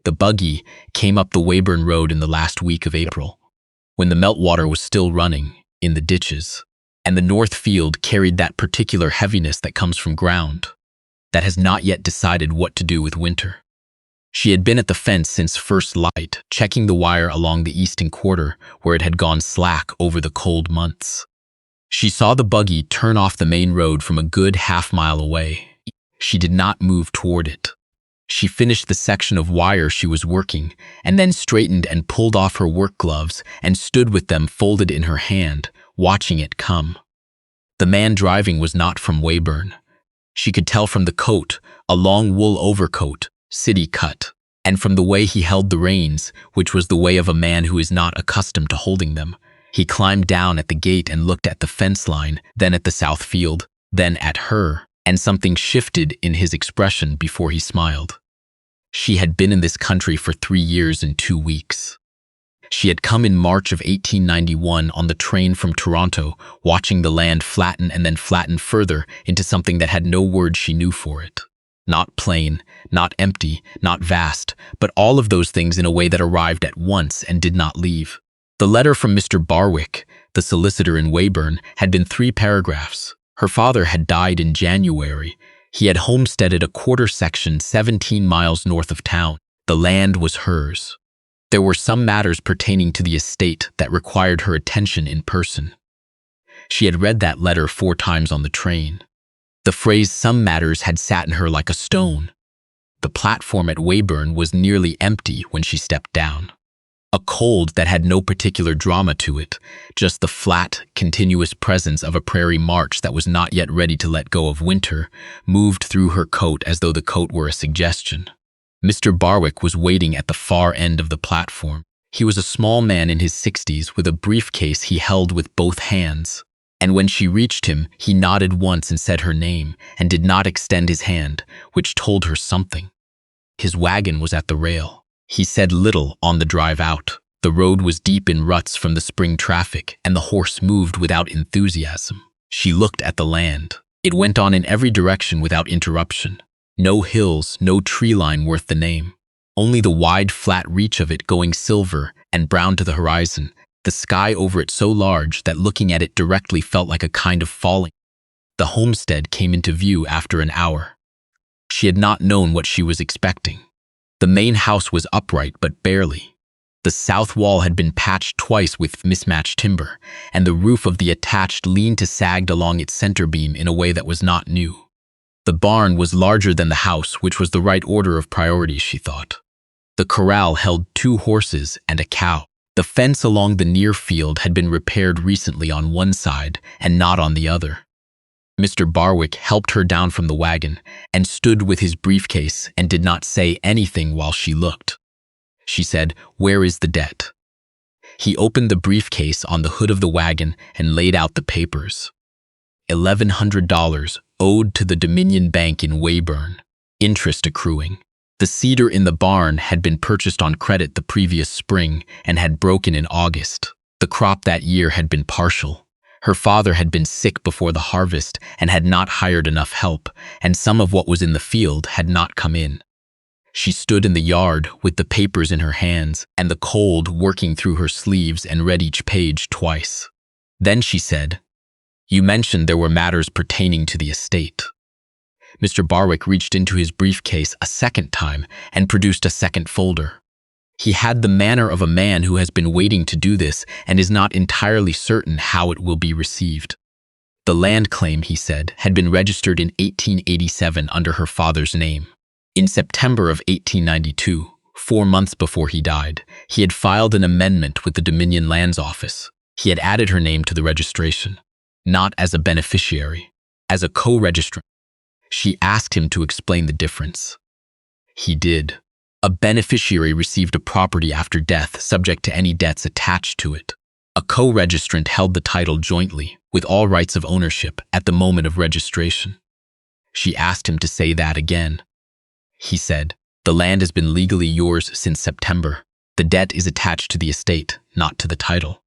The buggy came up the Weyburn Road in the last week of April, when the meltwater was still running in the ditches, and the north field carried that particular heaviness that comes from ground that has not yet decided what to do with winter. She had been at the fence since first light, checking the wire along the eastern quarter where it had gone slack over the cold months. She saw the buggy turn off the main road from a good half-mile away. She did not move toward it. She finished the section of wire she was working, and then straightened and pulled off her work gloves and stood with them folded in her hand, watching it come. The man driving was not from Weyburn. She could tell from the coat, a long wool overcoat, city cut, and from the way he held the reins, which was the way of a man who is not accustomed to holding them. He climbed down at the gate and looked at the fence line, then at the south field, then at her, and something shifted in his expression before he smiled. She had been in this country for 3 years and 2 weeks. She had come in March of 1891 on the train from Toronto, watching the land flatten and then flatten further into something that had no word she knew for it. Not plain, not empty, not vast, but all of those things in a way that arrived at once and did not leave. The letter from Mr. Barwick, the solicitor in Weyburn, had been 3 paragraphs. Her father had died in January. He had homesteaded a quarter section 17 miles north of town. The land was hers. There were some matters pertaining to the estate that required her attention in person. She had read that letter 4 times on the train. The phrase "some matters" had sat in her like a stone. The platform at Weyburn was nearly empty when she stepped down. A cold that had no particular drama to it, just the flat, continuous presence of a prairie march that was not yet ready to let go of winter, moved through her coat as though the coat were a suggestion. Mr. Barwick was waiting at the far end of the platform. He was a small man in his 60s with a briefcase he held with both hands. And when she reached him, he nodded once and said her name, and did not extend his hand, which told her something. His wagon was at the rail. He said little on the drive out. The road was deep in ruts from the spring traffic, and the horse moved without enthusiasm. She looked at the land. It went on in every direction without interruption. No hills, no tree line worth the name. Only the wide, flat reach of it going silver and brown to the horizon, the sky over it so large that looking at it directly felt like a kind of falling. The homestead came into view after an hour. She had not known what she was expecting. The main house was upright, but barely. The south wall had been patched twice with mismatched timber, and the roof of the attached leaned to sagged along its center beam in a way that was not new. The barn was larger than the house, which was the right order of priorities, she thought. The corral held 2 horses and a cow. The fence along the near field had been repaired recently on one side and not on the other. Mr. Barwick helped her down from the wagon and stood with his briefcase and did not say anything while she looked. She said, "Where is the debt?" He opened the briefcase on the hood of the wagon and laid out the papers. $1,100 owed to the Dominion Bank in Weyburn, interest accruing. The cedar in the barn had been purchased on credit the previous spring and had broken in August. The crop that year had been partial. Her father had been sick before the harvest and had not hired enough help, and some of what was in the field had not come in. She stood in the yard with the papers in her hands and the cold working through her sleeves and read each page twice. Then she said, "You mentioned there were matters pertaining to the estate." Mr. Barwick reached into his briefcase a second time and produced a second folder. He had the manner of a man who has been waiting to do this and is not entirely certain how it will be received. The land claim, he said, had been registered in 1887 under her father's name. In September of 1892, 4 months before he died, he had filed an amendment with the Dominion Lands Office. He had added her name to the registration, not as a beneficiary, as a co-registrant. She asked him to explain the difference. He did. A beneficiary received a property after death subject to any debts attached to it. A co-registrant held the title jointly, with all rights of ownership, at the moment of registration. She asked him to say that again. He said, "The land has been legally yours since September. The debt is attached to the estate, not to the title."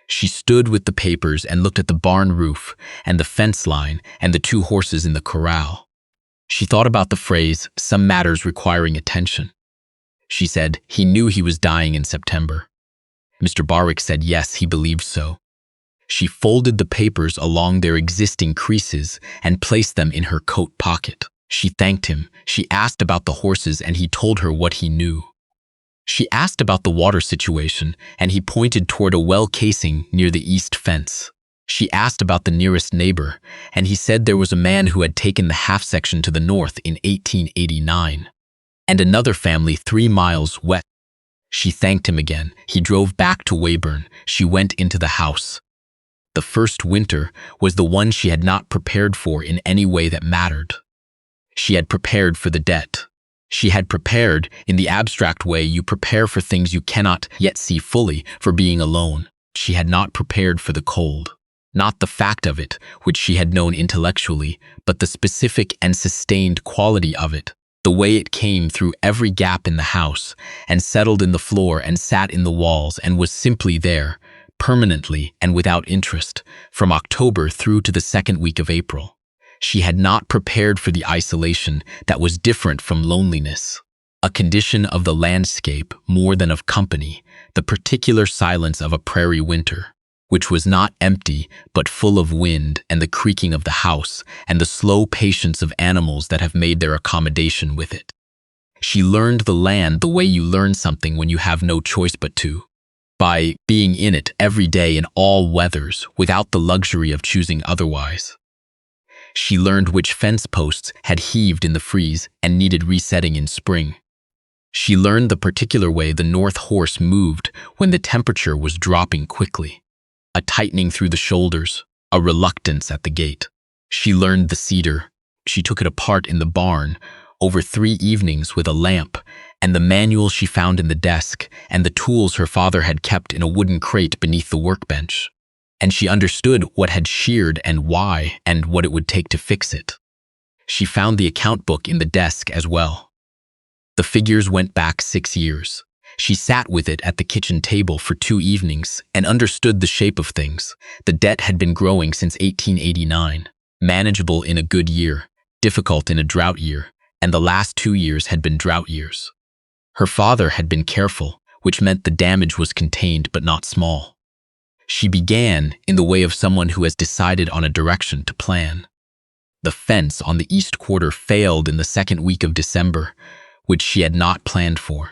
She stood with the papers and looked at the barn roof and the fence line and the 2 horses in the corral. She thought about the phrase, "some matters requiring attention." She said he knew he was dying in September. Mr. Barwick said yes, he believed so. She folded the papers along their existing creases and placed them in her coat pocket. She thanked him. She asked about the horses, and he told her what he knew. She asked about the water situation, and he pointed toward a well casing near the east fence. She asked about the nearest neighbor, and he said there was a man who had taken the half-section to the north in 1889, and another family 3 miles west. She thanked him again. He drove back to Weyburn. She went into the house. The first winter was the one she had not prepared for in any way that mattered. She had prepared for the debt. She had prepared in the abstract way you prepare for things you cannot yet see fully, for being alone. She had not prepared for the cold. Not the fact of it, which she had known intellectually, but the specific and sustained quality of it, the way it came through every gap in the house, and settled in the floor and sat in the walls and was simply there, permanently and without interest, from October through to the second week of April. She had not prepared for the isolation that was different from loneliness, a condition of the landscape more than of company, the particular silence of a prairie winter, which was not empty but full of wind and the creaking of the house and the slow patience of animals that have made their accommodation with it. She learned the land the way you learn something when you have no choice but to, by being in it every day in all weathers without the luxury of choosing otherwise. She learned which fence posts had heaved in the freeze and needed resetting in spring. She learned the particular way the north horse moved when the temperature was dropping quickly, a tightening through the shoulders, a reluctance at the gate. She learned the cedar. She took it apart in the barn over 3 evenings with a lamp, and the manual she found in the desk, and the tools her father had kept in a wooden crate beneath the workbench. And she understood what had sheared and why, and what it would take to fix it. She found the account book in the desk as well. The figures went back 6 years. She sat with it at the kitchen table for 2 evenings and understood the shape of things. The debt had been growing since 1889, manageable in a good year, difficult in a drought year, and the last 2 years had been drought years. Her father had been careful, which meant the damage was contained but not small. She began in the way of someone who has decided on a direction to plan. The fence on the east quarter failed in the second week of December, which she had not planned for.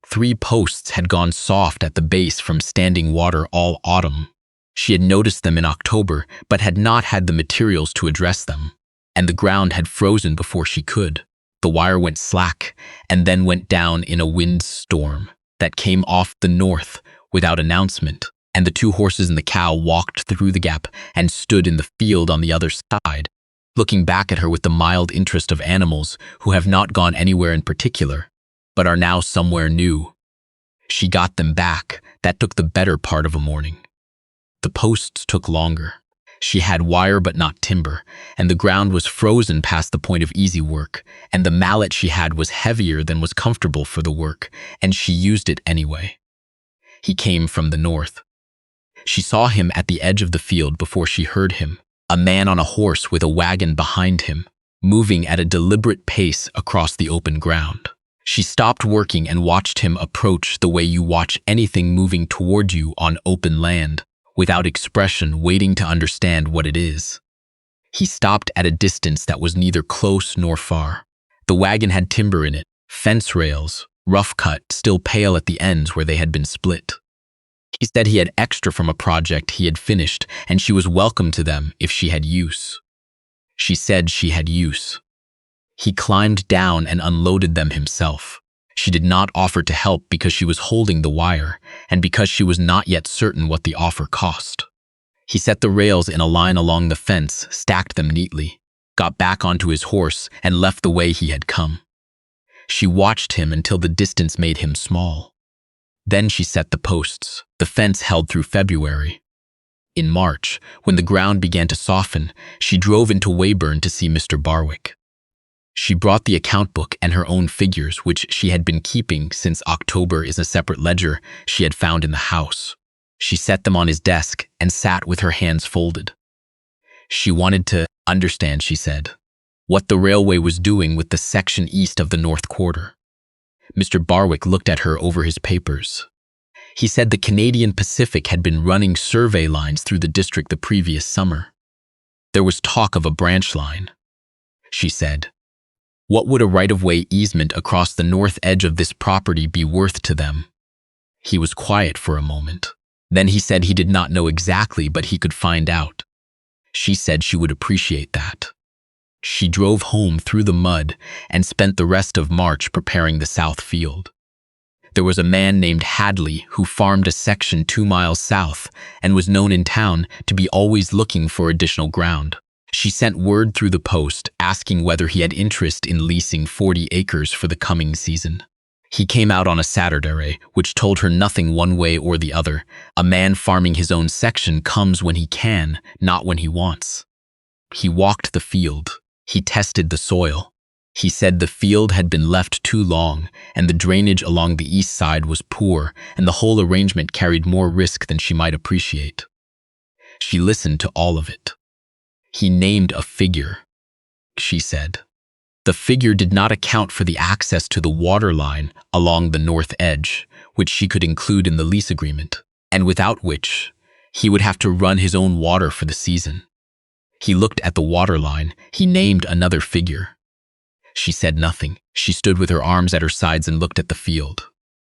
3 posts had gone soft at the base from standing water all autumn. She had noticed them in October, but had not had the materials to address them, and the ground had frozen before she could. The wire went slack, and then went down in a windstorm that came off the north without announcement, and the 2 horses and the cow walked through the gap and stood in the field on the other side, looking back at her with the mild interest of animals who have not gone anywhere in particular, but are now somewhere new. She got them back. That took the better part of a morning. The posts took longer. She had wire but not timber, and the ground was frozen past the point of easy work, and the mallet she had was heavier than was comfortable for the work, and she used it anyway. He came from the north. She saw him at the edge of the field before she heard him, a man on a horse with a wagon behind him, moving at a deliberate pace across the open ground. She stopped working and watched him approach the way you watch anything moving toward you on open land, without expression, waiting to understand what it is. He stopped at a distance that was neither close nor far. The wagon had timber in it, fence rails, rough cut, still pale at the ends where they had been split. He said he had extra from a project he had finished, and she was welcome to them if she had use. She said she had use. He climbed down and unloaded them himself. She did not offer to help because she was holding the wire, and because she was not yet certain what the offer cost. He set the rails in a line along the fence, stacked them neatly, got back onto his horse, and left the way he had come. She watched him until the distance made him small. Then she set the posts. The fence held through February. In March, when the ground began to soften, she drove into Weyburn to see Mr. Barwick. She brought the account book and her own figures, which she had been keeping since October is a separate ledger she had found in the house. She set them on his desk and sat with her hands folded. She wanted to understand, she said, what the railway was doing with the section east of the North Quarter. Mr. Barwick looked at her over his papers. He said the Canadian Pacific had been running survey lines through the district the previous summer. There was talk of a branch line. She said, "What would a right-of-way easement across the north edge of this property be worth to them?" He was quiet for a moment. Then he said he did not know exactly, but he could find out. She said she would appreciate that. She drove home through the mud and spent the rest of March preparing the south field. There was a man named Hadley who farmed a section 2 miles south and was known in town to be always looking for additional ground. She sent word through the post asking whether he had interest in leasing 40 acres for the coming season. He came out on a Saturday, which told her nothing one way or the other. A man farming his own section comes when he can, not when he wants. He walked the field. He tested the soil. He said the field had been left too long, and the drainage along the east side was poor, and the whole arrangement carried more risk than she might appreciate. She listened to all of it. He named a figure. She said, the figure did not account for the access to the water line along the north edge, which she could include in the lease agreement, and without which he would have to run his own water for the season. He looked at the water line. He named another figure. She said nothing. She stood with her arms at her sides and looked at the field.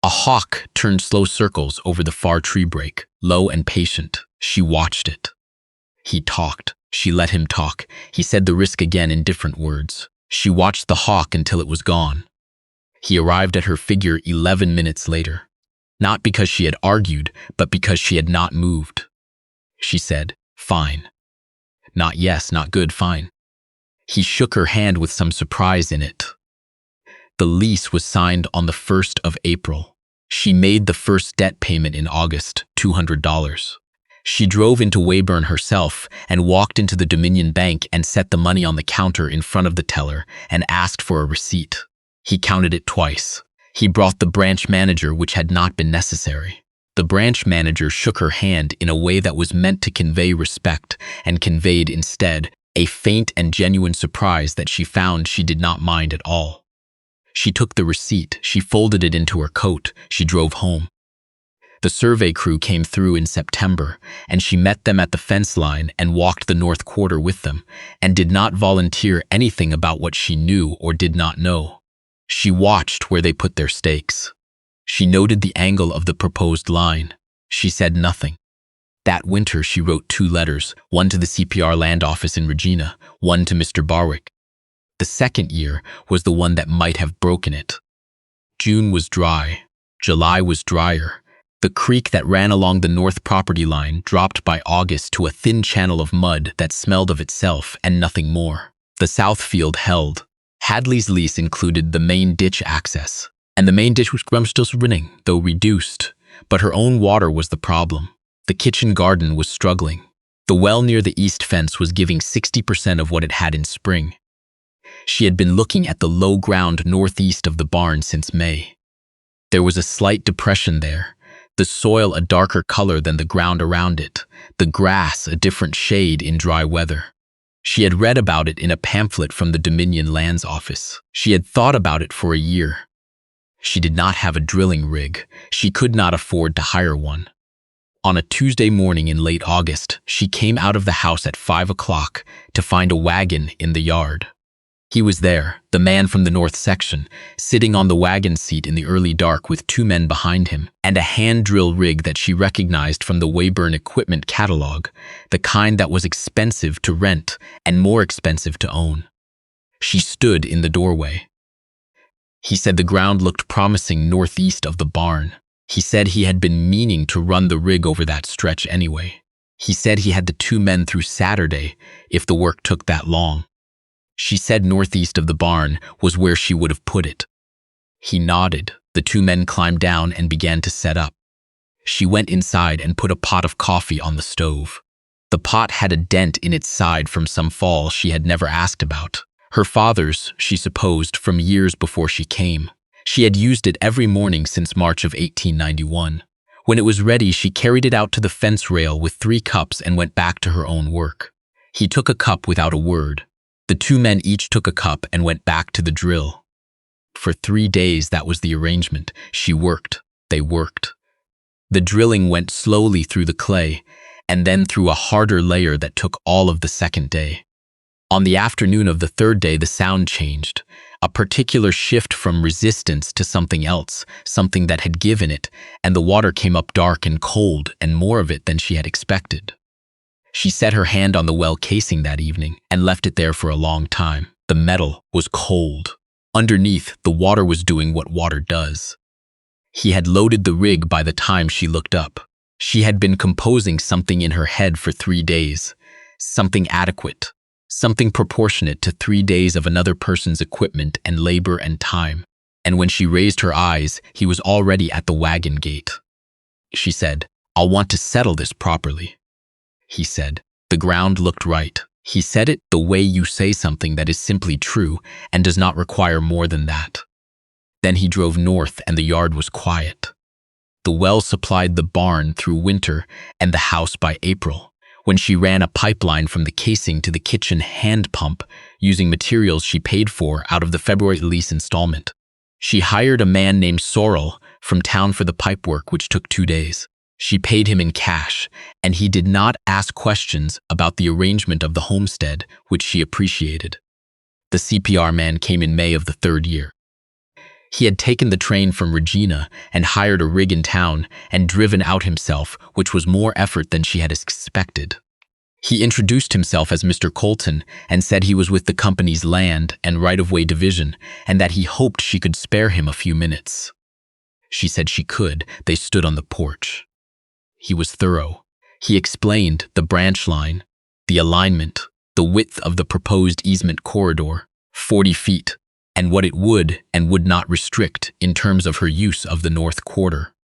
A hawk turned slow circles over the far tree break, low and patient. She watched it. He talked. She let him talk. He said the risk again in different words. She watched the hawk until it was gone. He arrived at her figure 11 minutes later. Not because she had argued, but because she had not moved. She said, "Fine." Not yes, not good, fine. He shook her hand with some surprise in it. The lease was signed on the 1st of April. She made the first debt payment in August, $200. She drove into Weyburn herself and walked into the Dominion Bank and set the money on the counter in front of the teller and asked for a receipt. He counted it twice. He brought the branch manager, which had not been necessary. The branch manager shook her hand in a way that was meant to convey respect and conveyed instead a faint and genuine surprise that she found she did not mind at all. She took the receipt, she folded it into her coat, she drove home. The survey crew came through in September, and she met them at the fence line and walked the north quarter with them, and did not volunteer anything about what she knew or did not know. She watched where they put their stakes. She noted the angle of the proposed line. She said nothing. That winter she wrote 2 letters, one to the CPR land office in Regina, one to Mr. Barwick. The second year was the one that might have broken it. June was dry. July was drier. The creek that ran along the north property line dropped by August to a thin channel of mud that smelled of itself and nothing more. The south field held. Hadley's lease included the main ditch access, and the main ditch was still running, though reduced, but her own water was the problem. The kitchen garden was struggling. The well near the east fence was giving 60% of what it had in spring. She had been looking at the low ground northeast of the barn since May. There was a slight depression there, the soil a darker color than the ground around it, the grass a different shade in dry weather. She had read about it in a pamphlet from the Dominion Lands Office. She had thought about it for a year. She did not have a drilling rig. She could not afford to hire one. On a Tuesday morning in late August, she came out of the house at 5 o'clock to find a wagon in the yard. He was there, the man from the north section, sitting on the wagon seat in the early dark with 2 men behind him, and a hand drill rig that she recognized from the Weyburn equipment catalog, the kind that was expensive to rent and more expensive to own. She stood in the doorway. He said the ground looked promising northeast of the barn. He said he had been meaning to run the rig over that stretch anyway. He said he had the 2 men through Saturday if the work took that long. She said northeast of the barn was where she would have put it. He nodded. The 2 men climbed down and began to set up. She went inside and put a pot of coffee on the stove. The pot had a dent in its side from some fall she had never asked about. Her father's, she supposed, from years before she came. She had used it every morning since March of 1891. When it was ready, she carried it out to the fence rail with 3 cups and went back to her own work. He took a cup without a word. The 2 men each took a cup and went back to the drill. For 3 days, that was the arrangement. She worked. They worked. The drilling went slowly through the clay, and then through a harder layer that took all of the second day. On the afternoon of the third day, the sound changed. A particular shift from resistance to something else, something that had given it, and the water came up dark and cold, and more of it than she had expected. She set her hand on the well casing that evening and left it there for a long time. The metal was cold. Underneath, the water was doing what water does. He had loaded the rig by the time she looked up. She had been composing something in her head for 3 days, something adequate, something proportionate to 3 days of another person's equipment and labor and time. And when she raised her eyes, he was already at the wagon gate. She said, "I'll want to settle this properly." He said, "The ground looked right." He said it the way you say something that is simply true and does not require more than that. Then he drove north and the yard was quiet. The well supplied the barn through winter and the house by April, when she ran a pipeline from the casing to the kitchen hand pump using materials she paid for out of the February lease installment. She hired a man named Sorrel from town for the pipe work, which took 2 days. She paid him in cash, and he did not ask questions about the arrangement of the homestead, which she appreciated. The CPR man came in May of the third year. He had taken the train from Regina and hired a rig in town and driven out himself, which was more effort than she had expected. He introduced himself as Mr. Colton and said he was with the company's land and right-of-way division and that he hoped she could spare him a few minutes. She said she could. They stood on the porch. He was thorough. He explained the branch line, the alignment, the width of the proposed easement corridor, 40 feet, and what it would and would not restrict in terms of her use of the north quarter.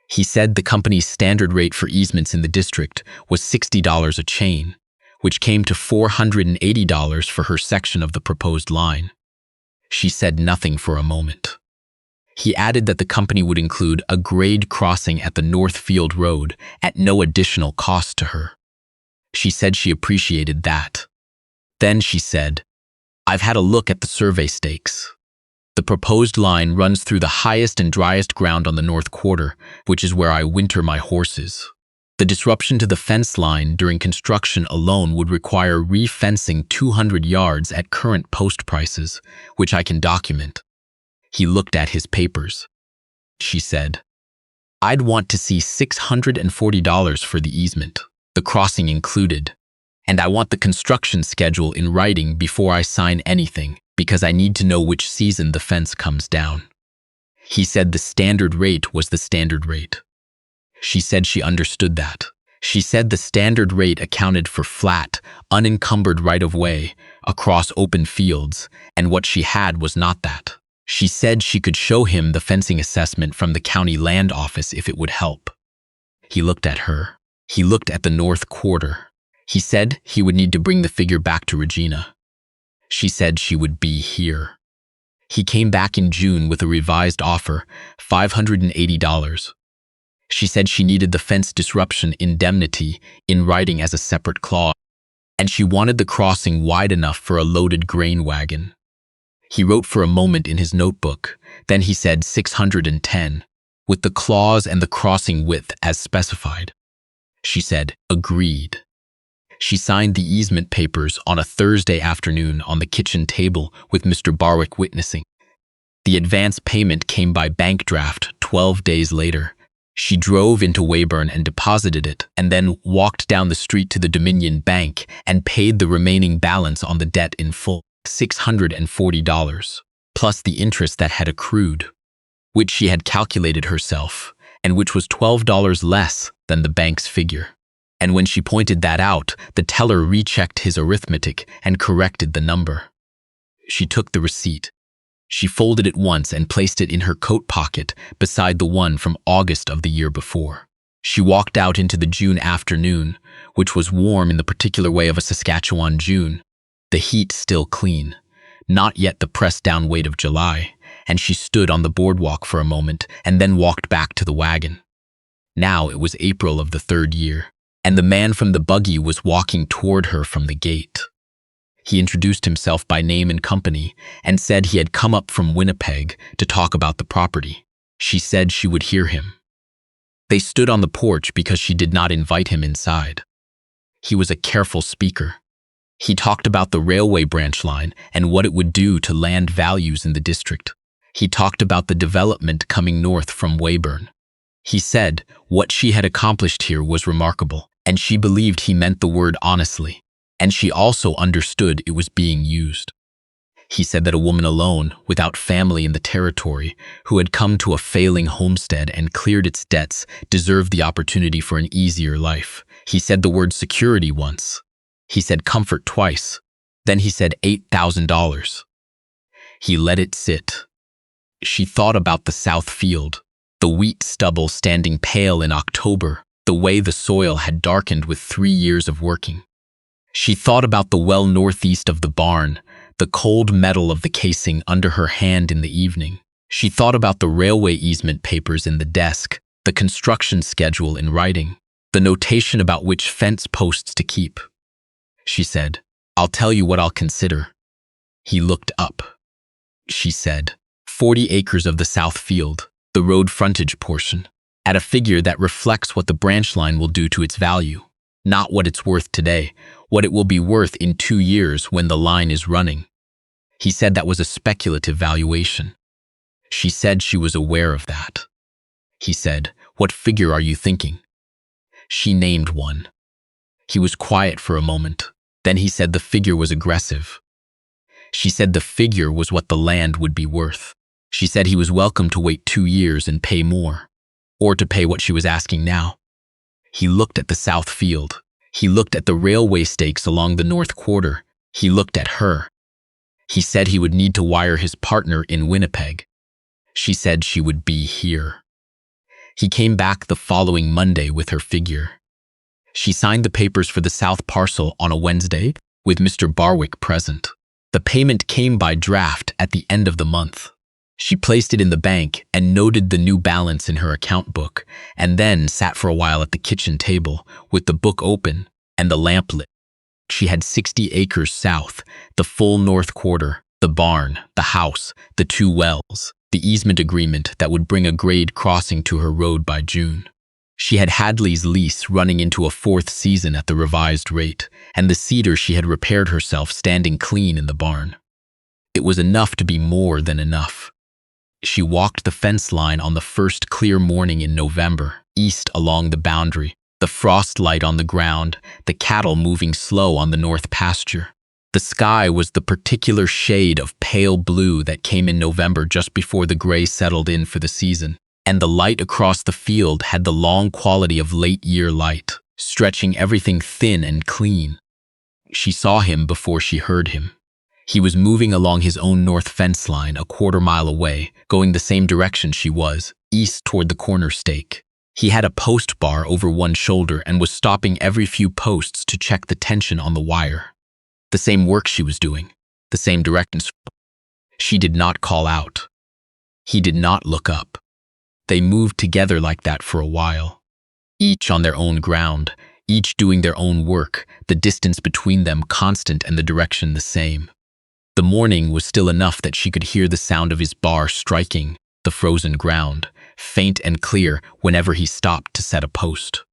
He said the company's standard rate for easements in the district was $60 a chain, which came to $480 for her section of the proposed line. She said nothing for a moment. He added that the company would include a grade crossing at the Northfield Road at no additional cost to her. She said she appreciated that. Then she said, "I've had a look at the survey stakes. The proposed line runs through the highest and driest ground on the north quarter, which is where I winter my horses. The disruption to the fence line during construction alone would require re-fencing 200 yards at current post prices, which I can document." He looked at his papers. She said, "I'd want to see $640 for the easement, the crossing included, and I want the construction schedule in writing before I sign anything, because I need to know which season the fence comes down." He said the standard rate was the standard rate. She said she understood that. She said the standard rate accounted for flat, unencumbered right-of-way across open fields, and what she had was not that. She said she could show him the fencing assessment from the county land office if it would help. He looked at her. He looked at the north quarter. He said he would need to bring the figure back to Regina. She said she would be here. He came back in June with a revised offer, $580. She said she needed the fence disruption indemnity in writing as a separate clause, and she wanted the crossing wide enough for a loaded grain wagon. He wrote for a moment in his notebook, then he said 610, with the clause and the crossing width as specified. She said, "Agreed." She signed the easement papers on a Thursday afternoon on the kitchen table with Mr. Barwick witnessing. The advance payment came by bank draft 12 days later. She drove into Weyburn and deposited it, and then walked down the street to the Dominion Bank and paid the remaining balance on the debt in full, $640, plus the interest that had accrued, which she had calculated herself, and which was $12 less than the bank's figure. And when she pointed that out, the teller rechecked his arithmetic and corrected the number. She took the receipt. She folded it once and placed it in her coat pocket beside the one from August of the year before. She walked out into the June afternoon, which was warm in the particular way of a Saskatchewan June, the heat still clean, not yet the pressed-down weight of July, and she stood on the boardwalk for a moment and then walked back to the wagon. Now it was April of the third year, and the man from the buggy was walking toward her from the gate. He introduced himself by name and company and said he had come up from Winnipeg to talk about the property. She said she would hear him. They stood on the porch because she did not invite him inside. He was a careful speaker. He talked about the railway branch line and what it would do to land values in the district. He talked about the development coming north from Weyburn. He said what she had accomplished here was remarkable, and she believed he meant the word honestly, and she also understood it was being used. He said that a woman alone, without family in the territory, who had come to a failing homestead and cleared its debts, deserved the opportunity for an easier life. He said the word security once. He said comfort twice. Then he said $8,000. He let it sit. She thought about the south field, the wheat stubble standing pale in October, the way the soil had darkened with 3 years of working. She thought about the well northeast of the barn, the cold metal of the casing under her hand in the evening. She thought about the railway easement papers in the desk, the construction schedule in writing, the notation about which fence posts to keep. She said, "I'll tell you what I'll consider." He looked up. She said, 40 acres of the south field, the road frontage portion, at a figure that reflects what the branch line will do to its value, not what it's worth today, what it will be worth in 2 years when the line is running. He said that was a speculative valuation. She said she was aware of that. He said, "What figure are you thinking?" She named one. He was quiet for a moment. Then he said the figure was aggressive. She said the figure was what the land would be worth. She said he was welcome to wait 2 years and pay more, or to pay what she was asking now. He looked at the south field. He looked at the railway stakes along the north quarter. He looked at her. He said he would need to wire his partner in Winnipeg. She said she would be here. He came back the following Monday with her figure. She signed the papers for the south parcel on a Wednesday, with Mr. Barwick present. The payment came by draft at the end of the month. She placed it in the bank and noted the new balance in her account book, and then sat for a while at the kitchen table with the book open and the lamp lit. She had 60 acres south, the full north quarter, the barn, the house, the 2 wells, the easement agreement that would bring a grade crossing to her road by June. She had Hadley's lease running into a 4th season at the revised rate, and the cedar she had repaired herself standing clean in the barn. It was enough to be more than enough. She walked the fence line on the first clear morning in November, east along the boundary, the frost light on the ground, the cattle moving slow on the north pasture. The sky was the particular shade of pale blue that came in November just before the gray settled in for the season, and the light across the field had the long quality of late-year light, stretching everything thin and clean. She saw him before she heard him. He was moving along his own north fence line a quarter-mile away, going the same direction she was, east toward the corner stake. He had a post bar over one shoulder and was stopping every few posts to check the tension on the wire. The same work she was doing, the same directions. She did not call out. He did not look up. They moved together like that for a while, each on their own ground, each doing their own work, the distance between them constant and the direction the same. The morning was still enough that she could hear the sound of his bar striking the frozen ground, faint and clear whenever he stopped to set a post.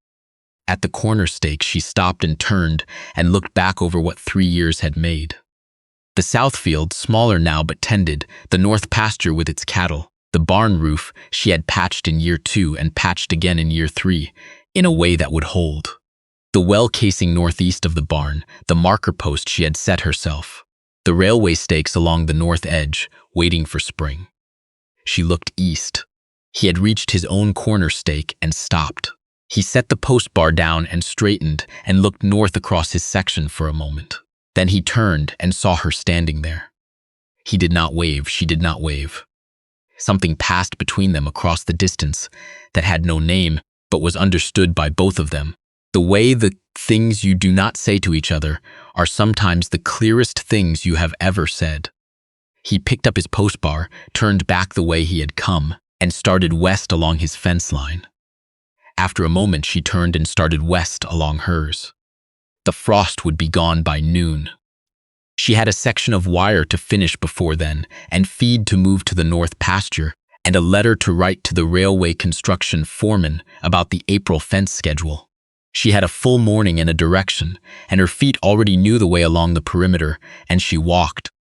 At the corner stake, she stopped and turned and looked back over what 3 years had made. The south field, smaller now but tended, the north pasture with its cattle, the barn roof she had patched in year 2 and patched again in year 3, in a way that would hold. The well casing northeast of the barn, the marker post she had set herself. The railway stakes along the north edge, waiting for spring. She looked east. He had reached his own corner stake and stopped. He set the post bar down and straightened and looked north across his section for a moment. Then he turned and saw her standing there. He did not wave, she did not wave. Something passed between them across the distance that had no name but was understood by both of them. The way the things you do not say to each other are sometimes the clearest things you have ever said. He picked up his post bar, turned back the way he had come, and started west along his fence line. After a moment, she turned and started west along hers. The frost would be gone by noon. She had a section of wire to finish before then, and feed to move to the north pasture, and a letter to write to the railway construction foreman about the April fence schedule. She had a full morning and a direction, and her feet already knew the way along the perimeter, and she walked,